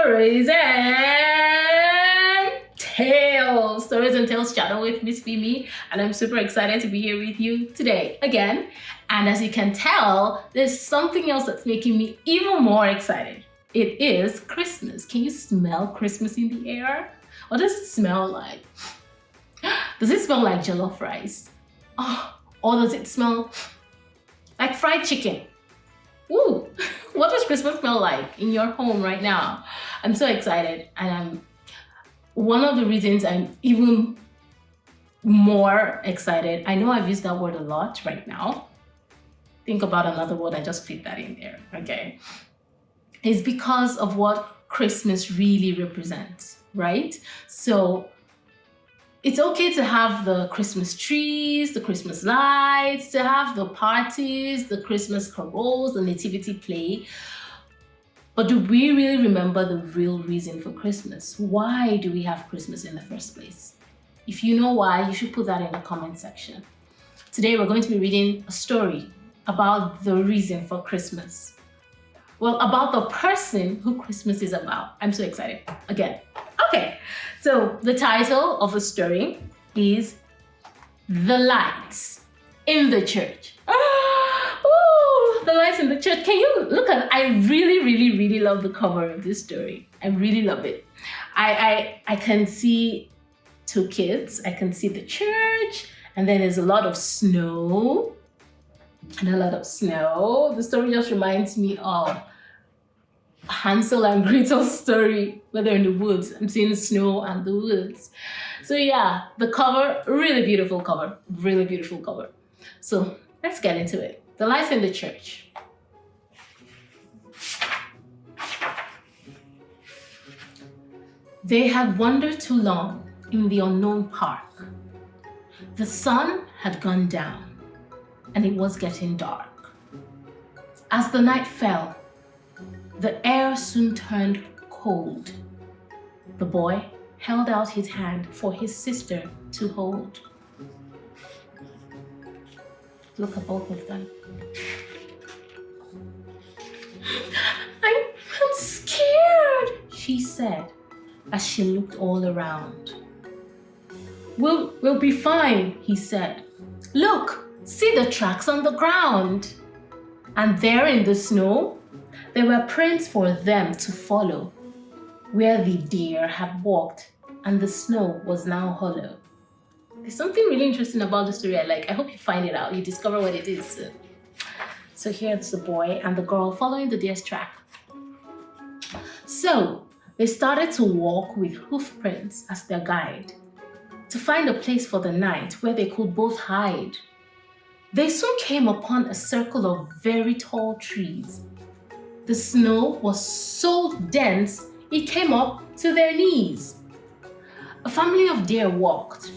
Stories and Tales. Stories and Tales channel with Miss Fimi, and I'm super excited to be here with you today again. And as you can tell, there's something else that's making me even more excited. It is Christmas. Can you smell Christmas in the air? What does it smell like? Does it smell like jollof rice? Oh, or does it smell like fried chicken? Ooh, what does Christmas smell like in your home right now? I'm so excited, and one of the reasons I'm even more excited, I know I've used that word a lot right now. Think about another word and just fit that in there, okay? Is because of what Christmas really represents, right? So it's okay to have the Christmas trees, the Christmas lights, to have the parties, the Christmas carols, the nativity play. But do we really remember the real reason for Christmas? Why do we have Christmas in the first place? If you know why, you should put that in the comment section. Today we're going to be reading a story about the reason for Christmas. Well, about the person who Christmas is about. I'm so excited. Again. Okay, so the title of the story is The Lights in the Church. Ooh, the lights in the church. Can you look at, I really love the cover of this story. I really love it. I can see two kids. I can see the church, and then there's a lot of snow. The story just reminds me of Hansel and Gretel's story, where they're in the woods. I'm seeing snow and the woods. So yeah, the cover, really beautiful cover. So let's get into it. The lights in the church. They had wandered too long in the unknown park. The sun had gone down, and it was getting dark. As the night fell, the air soon turned cold. The boy held out his hand for his sister to hold. Look at both of them. I'm scared, she said as she looked all around. We'll be fine, he said. Look, see the tracks on the ground. And there in the snow, there were prints for them to follow, where the deer had walked and the snow was now hollow. There's something really interesting about the story I like. I hope you find it out. You discover what it is soon. So here's the boy and the girl following the deer's track. So they started to walk with hoof prints as their guide to find a place for the night where they could both hide. They soon came upon a circle of very tall trees. The snow was so dense, it came up to their knees. A family of deer walked.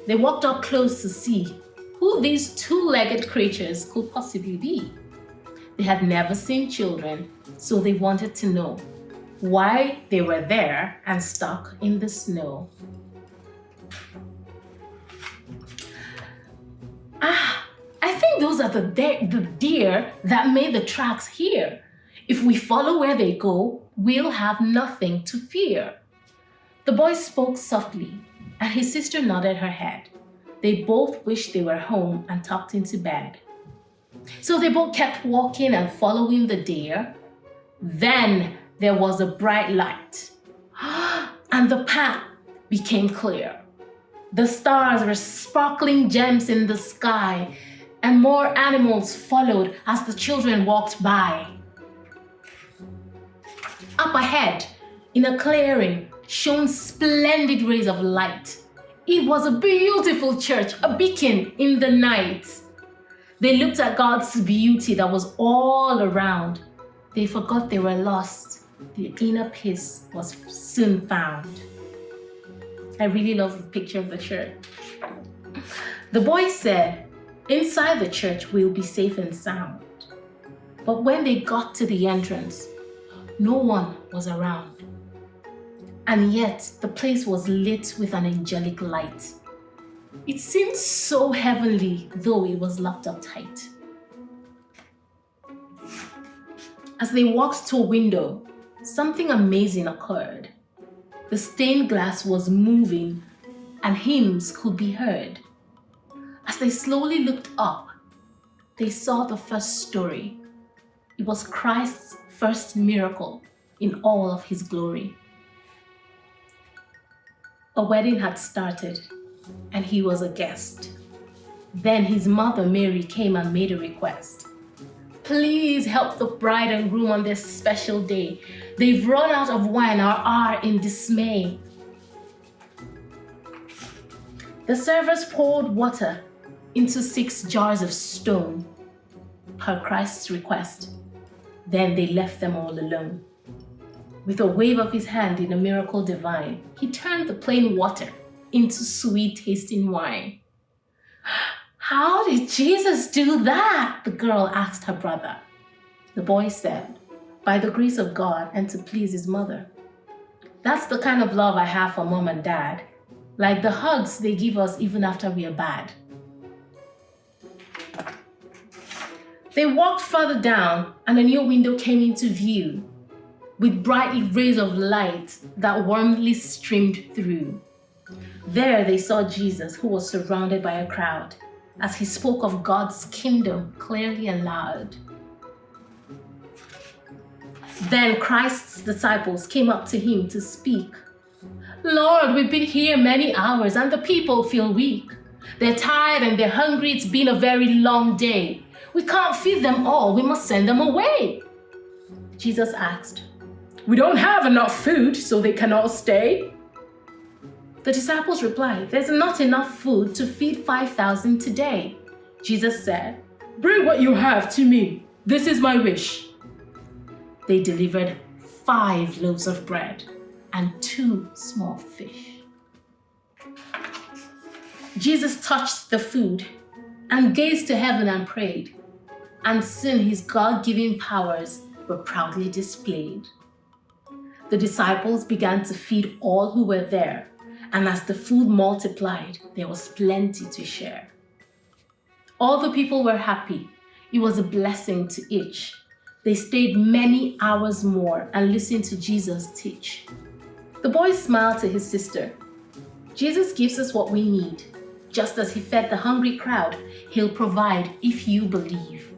They walked up close to see who these two-legged creatures could possibly be. They had never seen children, so they wanted to know why they were there and stuck in the snow. I think those are the deer that made the tracks here. If we follow where they go, we'll have nothing to fear. The boy spoke softly, and his sister nodded her head. They both wished they were home and tucked into bed. So they both kept walking and following the deer. Then there was a bright light, and the path became clear. The stars were sparkling gems in the sky, and more animals followed as the children walked by. Up ahead, in a clearing, shone splendid rays of light. It was a beautiful church, a beacon in the night. They looked at God's beauty that was all around. They forgot they were lost. The inner peace was soon found. I really love the picture of the church. The boy said, inside the church we'll be safe and sound. But when they got to the entrance, no one was around. And yet the place was lit with an angelic light. It seemed so heavenly, though it was locked up tight. As they walked to a window, something amazing occurred. The stained glass was moving and hymns could be heard. As they slowly looked up, they saw the first story. It was Christ's first miracle in all of his glory. A wedding had started, and he was a guest. Then his mother Mary came and made a request. Please help the bride and groom on this special day. They've run out of wine or are in dismay. The servers poured water into 6 jars of stone per Christ's request. Then they left them all alone. With a wave of his hand in a miracle divine, he turned the plain water into sweet-tasting wine. How did Jesus do that? The girl asked her brother. The boy said, by the grace of God and to please his mother. That's the kind of love I have for mom and dad, like the hugs they give us even after we are bad. They walked further down and a new window came into view with bright rays of light that warmly streamed through. There they saw Jesus, who was surrounded by a crowd, as he spoke of God's kingdom clearly and loud. Then Christ's disciples came up to him to speak. Lord, we've been here many hours and the people feel weak. They're tired and they're hungry. It's been a very long day. We can't feed them all. We must send them away. Jesus asked, we don't have enough food, so they can all stay. The disciples replied, there's not enough food to feed 5,000 today. Jesus said, bring what you have to me. This is my wish. They delivered 5 loaves of bread and 2 small fish. Jesus touched the food and gazed to heaven and prayed, and soon his God-given powers were proudly displayed. The disciples began to feed all who were there, and as the food multiplied, there was plenty to share. All the people were happy. It was a blessing to each. They stayed many hours more and listened to Jesus teach. The boy smiled to his sister. Jesus gives us what we need. Just as he fed the hungry crowd, he'll provide if you believe.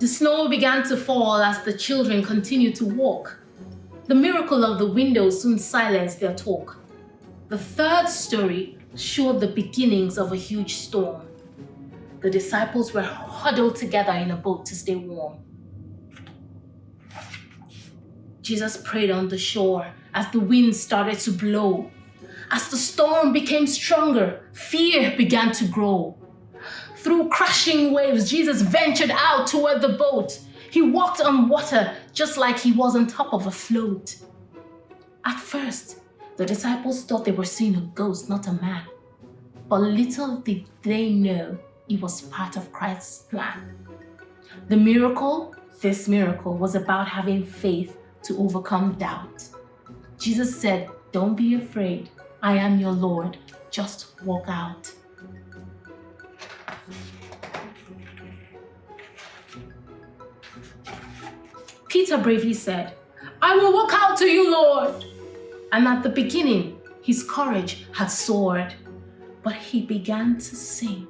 The snow began to fall as the children continued to walk. The miracle of the window soon silenced their talk. The third story showed the beginnings of a huge storm. The disciples were huddled together in a boat to stay warm. Jesus prayed on the shore as the wind started to blow. As the storm became stronger, fear began to grow. Through crashing waves, Jesus ventured out toward the boat. He walked on water just like he was on top of a float. At first, the disciples thought they were seeing a ghost, not a man. But little did they know it was part of Christ's plan. This miracle was about having faith to overcome doubt. Jesus said, don't be afraid. I am your Lord. Just walk out. Peter bravely said, I will walk out to you, Lord. And at the beginning, his courage had soared, but he began to sink.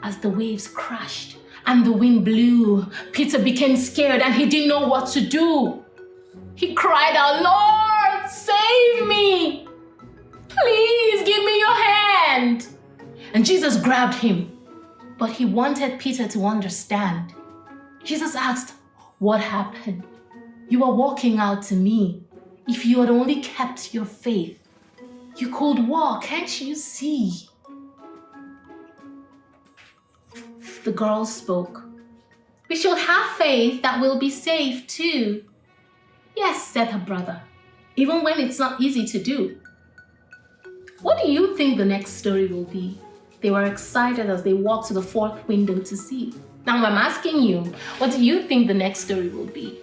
As the waves crashed and the wind blew, Peter became scared and he didn't know what to do. He cried out, Lord, save me. Please give me your hand. And Jesus grabbed him, but he wanted Peter to understand. Jesus asked, what happened? You were walking out to me. If you had only kept your faith, you could walk, can't you see? The girl spoke. We should have faith that we'll be saved too. Yes, said her brother, even when it's not easy to do. What do you think the next story will be? They were excited as they walked to the 4th window to see. Now I'm asking you, what do you think the next story will be?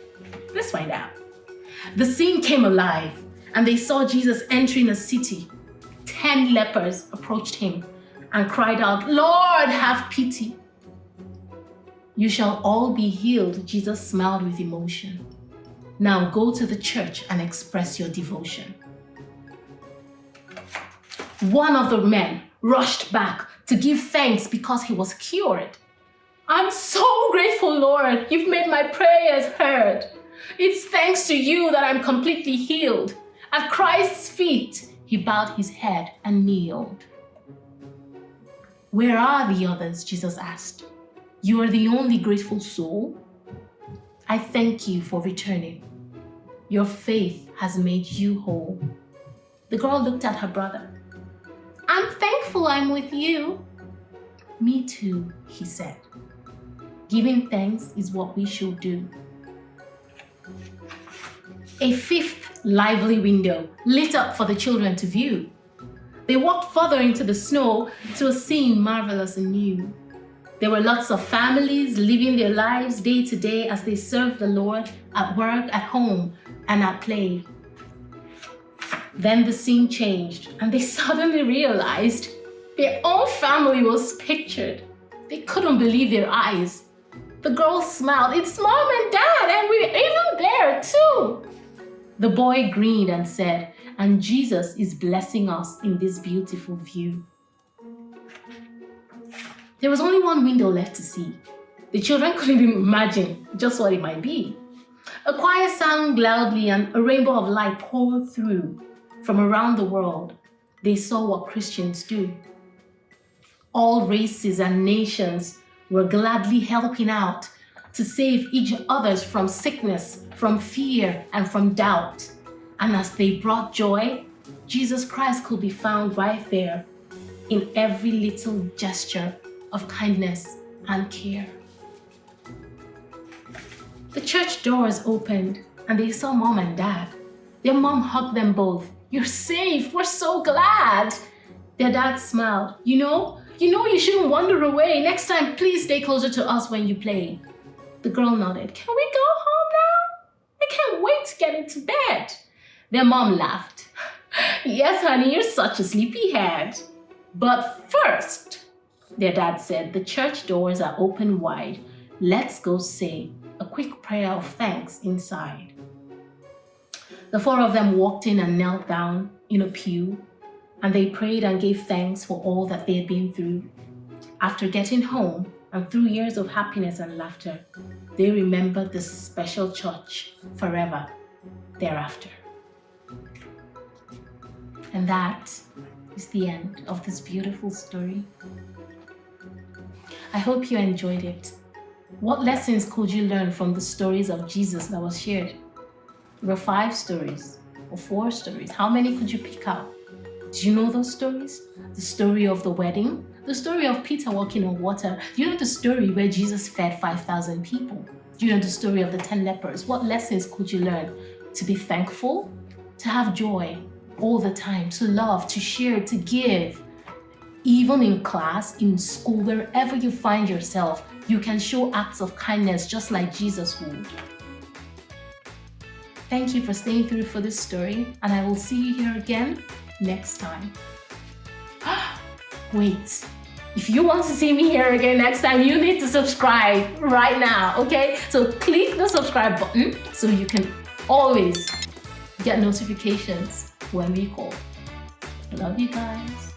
Let's find out. The scene came alive and they saw Jesus entering a city. 10 lepers approached him and cried out, Lord, have pity. You shall all be healed. Jesus smiled with emotion. Now go to the church and express your devotion. One of the men rushed back to give thanks because he was cured. I'm so grateful, Lord. You've made my prayers heard. It's thanks to you that I'm completely healed. At Christ's feet, he bowed his head and kneeled. Where are the others? Jesus asked. You are the only grateful soul. I thank you for returning. Your faith has made you whole. The girl looked at her brother. I'm thankful I'm with you. Me too, he said. Giving thanks is what we should do. A fifth lively window lit up for the children to view. They walked further into the snow to a scene marvelous and new. There were lots of families living their lives day to day as they served the Lord at work, at home, and at play. Then the scene changed and they suddenly realized their own family was pictured. They couldn't believe their eyes. The girl smiled. It's Mom and Dad, and we're even there too. The boy grinned and said, and Jesus is blessing us in this beautiful view. There was only one window left to see. The children couldn't even imagine just what it might be. A choir sang loudly and a rainbow of light poured through. From around the world, they saw what Christians do. All races and nations were gladly helping out to save each other from sickness, from fear, and from doubt. And as they brought joy, Jesus Christ could be found right there in every little gesture of kindness and care. The church doors opened and they saw Mom and Dad. Their mom hugged them both. You're safe, we're so glad. Their dad smiled. You know you shouldn't wander away. Next time, please stay closer to us when you play. The girl nodded. Can we go home now? I can't wait to get into bed. Their mom laughed. Yes, honey, you're such a sleepyhead. But first, their dad said, the church doors are open wide. Let's go say a quick prayer of thanks inside. The four of them walked in and knelt down in a pew, and they prayed and gave thanks for all that they had been through. After getting home, and through years of happiness and laughter, they remembered this special church forever thereafter. And that is the end of this beautiful story. I hope you enjoyed it. What lessons could you learn from the stories of Jesus that was shared? There were 5 stories or 4 stories. How many could you pick out? Do you know those stories? The story of the wedding, the story of Peter walking on water. Do you know the story where Jesus fed 5,000 people? Do you know the story of the 10 lepers? What lessons could you learn? To be thankful, to have joy all the time, to love, to share, to give. Even in class, in school, wherever you find yourself, you can show acts of kindness just like Jesus would. Thank you for staying through for this story, and I will see you here again next time. Wait, if you want to see me here again next time, you need to subscribe right now, okay? So click the subscribe button so you can always get notifications when we call. Love you guys.